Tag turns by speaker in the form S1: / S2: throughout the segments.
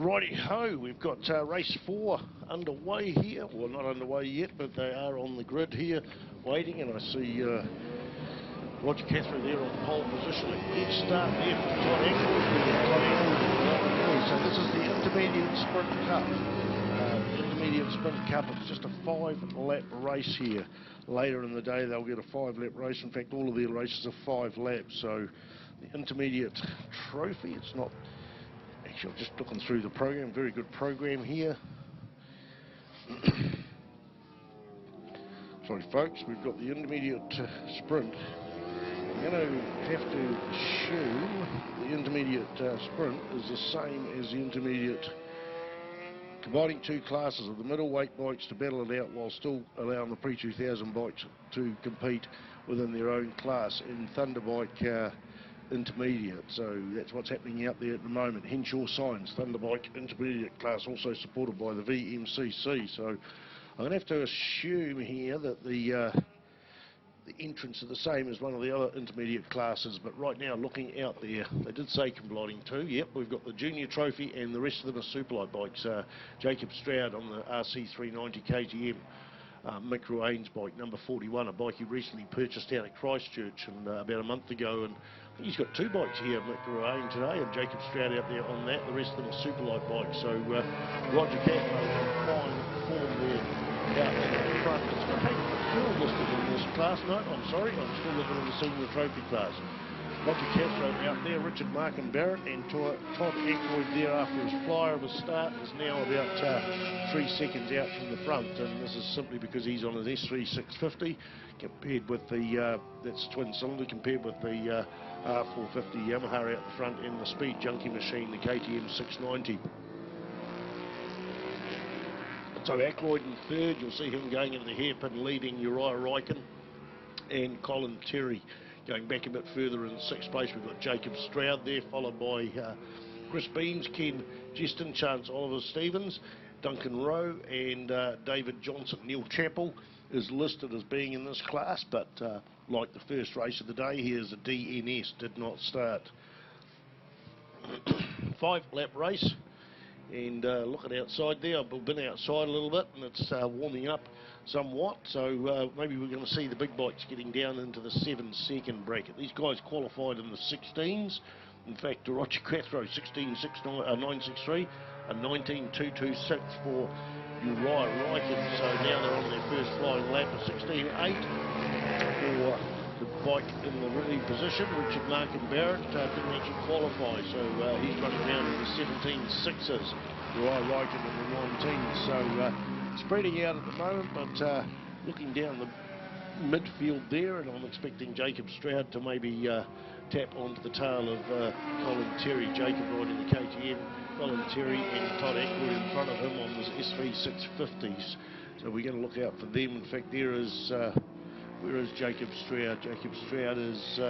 S1: Righty-ho, we've got race 4 underway here. Well, not underway yet, but they are on the grid here waiting, and I see Roger Cathro there on pole position. A good start there for Todd Eccles. So this is the Intermediate Sprint Cup. Intermediate Sprint Cup, it's just a 5-lap race here. Later in the day they'll get a 5-lap race. In fact, all of their races are 5 laps. So the Intermediate Trophy, it's not... Actually, I'm just looking through the program. Very good program here. Sorry, folks. We've got the Intermediate Sprint. I'm going to have to assume the Intermediate Sprint is the same as the Intermediate, combining 2 classes of the middleweight bikes to battle it out while still allowing the pre-2000 bikes to compete within their own class in Thunderbike Intermediate. So that's what's happening out there at the moment. Henshaw Signs, Thunderbike Intermediate class, also supported by the VMCC. So I'm going to have to assume here that the entrants are the same as one of the other intermediate classes, but right now looking out there, they did say combining 2. Yep, we've got the Junior Trophy and the rest of them are superlight bikes. Jacob Stroud on the RC390 KTM. Mick Ruane's bike, number 41, a bike he recently purchased out at Christchurch and about a month ago, and I think he's got 2 bikes here, Mick Ruane today, and Jacob Stroud out there on that. The rest of them are superlight bikes. So Roger Cathro in fine form there out in the front. It's got Hank McPhail listed in this class. No, I'm sorry, I'm still looking at the senior trophy class. Roger Cathro out there, Richard Markin Barrett, and Todd Ackroyd there after his flyer of a start is now about 3 seconds out from the front, and this is simply because he's on an S3 650 compared with the that's twin cylinder compared with the R450 Yamaha out the front and the Speed Junkie machine, the KTM 690. So Ackroyd in third, you'll see him going into the hairpin leading Uriah Ryken and Colin Terry. Going back a bit further in 6th place, we've got Jacob Stroud there, followed by Chris Beams, Ken Justin, Chance Oliver Stevens, Duncan Rowe and David Johnson. Neil Chappell is listed as being in this class, but like the first race of the day, here's a DNS, did not start. 5-lap race, and looking outside there, I've been outside a little bit and it's warming up somewhat, so maybe we're going to see the big bikes getting down into the 7-second bracket. These guys qualified in the 16s. In fact, Roger Cathro 16.963 and 19.226 for Uriah Ryken. So now they're on their first flying lap of 16.8 for the bike in the lead position. Richard Markin Barrett didn't actually qualify, so he's running down in the 17.6s. Uriah Ryken in the 19s. So spreading out at the moment, but looking down the midfield there, and I'm expecting Jacob Stroud to maybe tap onto the tail of Colin Terry. Jacob riding the KTM, Colin Terry and Todd Ackroyd in front of him on the S3 650s. So we're going to look out for them. In fact, there is where is Jacob Stroud? Jacob Stroud is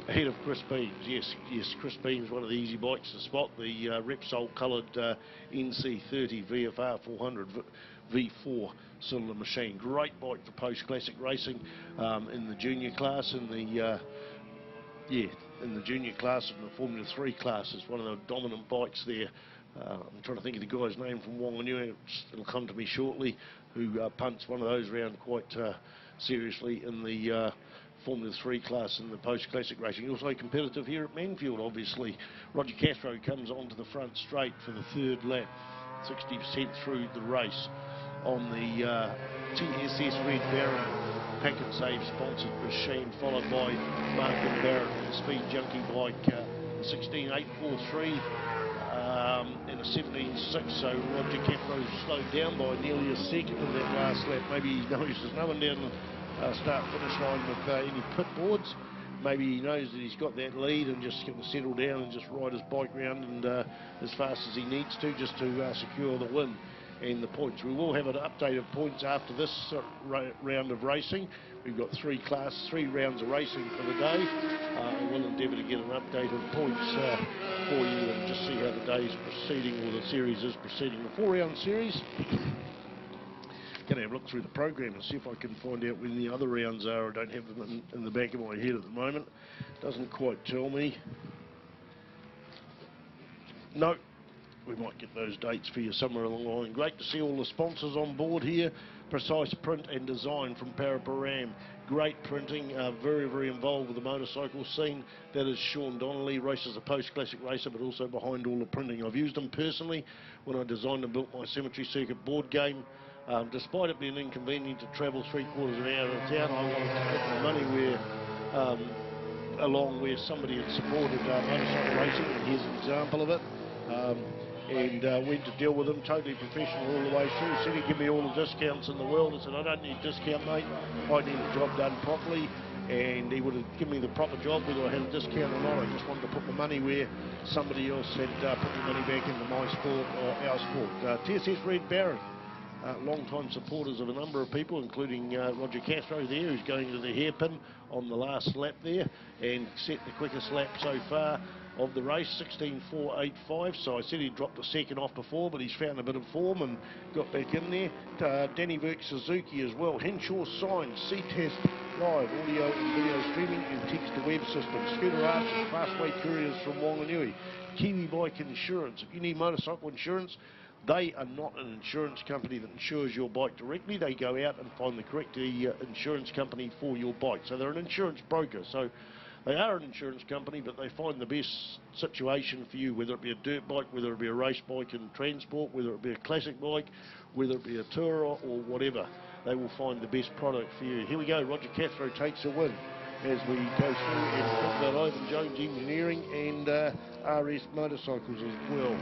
S1: ahead of Chris Beams. Yes, Chris Beams, one of the easy bikes to spot. The Repsol coloured NC30 VFR 400 V4 cylinder machine. Great bike for post-classic racing in the junior class, in the junior class and the Formula 3 class. It's one of the dominant bikes there. I'm trying to think of the guy's name from Whanganui. It'll come to me shortly, who punts one of those around quite seriously in the Formula 3 class in the post-classic racing. Also competitive here at Manfield, obviously. Roger Cathro comes onto the front straight for the 3rd lap, 60% through the race on the TSS Red Baron Pack and Save sponsored machine, followed by Markin Barrett and the Speed Junkie bike, 16.843 and a 17.6. So Roger Cathro slowed down by nearly a second in that last lap. Maybe he knows there's no one down the start-finish line with any pit boards. Maybe he knows that he's got that lead and just going to settle down and just ride his bike round and as fast as he needs to, just to secure the win and the points. We will have an update of points after this round of racing. We've got 3 rounds of racing for the day. I will endeavour to get an update of points for you and just see how the day is proceeding, or the series is proceeding. The 4-round series. Going to have a look through the program and see if I can find out when the other rounds are. I don't have them in the back of my head at the moment. Doesn't quite tell me. No. We might get those dates for you somewhere along the line. Great to see all the sponsors on board here. Precise print and design from Paraparam. Great printing, very, very involved with the motorcycle scene. That is Sean Donnelly, races a post-classic racer, but also behind all the printing. I've used them personally when I designed and built my Cemetery Circuit board game. Despite it being inconvenient to travel 3/4 of an hour to town, I wanted to put my money where, along where somebody had supported motorcycle racing, and here's an example of it. Went to deal with him, totally professional all the way through. Said he'd give me all the discounts in the world. I said, I don't need a discount, mate. I need a job done properly. And he would have given me the proper job, whether I had a discount or not. I just wanted to put my money where somebody else had put their money back into my sport or our sport. TSS Red Baron, long-time supporters of a number of people, including Roger Cathro there, who's going to the hairpin on the last lap there and set the quickest lap so far of the race, 16.485. So I said he dropped a second off before, but he's found a bit of form and got back in there. Danny Burke Suzuki as well. Henshaw Signs, C-Test Live, audio and video streaming and text-to-web system. Scooter Archers, Fastway Couriers from Wanganui. Kiwi Bike Insurance. If you need motorcycle insurance, they are not an insurance company that insures your bike directly. They go out and find the correct insurance company for your bike. So they're an insurance broker. So they are an insurance company, but they find the best situation for you, whether it be a dirt bike, whether it be a race bike and transport, whether it be a classic bike, whether it be a tourer or whatever. They will find the best product for you. Here we go. Roger Cathro takes a win as we go through and talk about Ivan Jones Engineering and RS Motorcycles as well.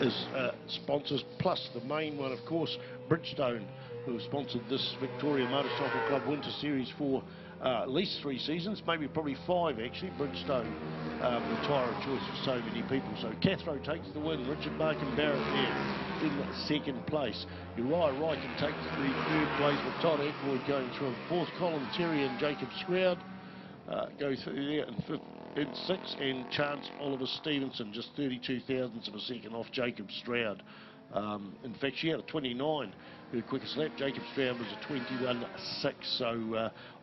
S1: As sponsors, plus the main one, of course, Bridgestone, who have sponsored this Victoria Motorcycle Club Winter Series for at least 3 seasons, maybe probably 5 actually. Bridgestone, the tyre of choice for so many people. So Cathro takes the win. Richard Barkin Barrett there in 2nd place. Uriah Ryken takes the 3rd place with Todd Ackroyd going through in 4th. Colin Terry and Jacob Scroud go through there in 6th, and Chance Oliver Stevenson just 32 thousandths of a second off Jacob Stroud. In fact, she had a 29, her quickest lap. Jacob Stroud was a 21.6, so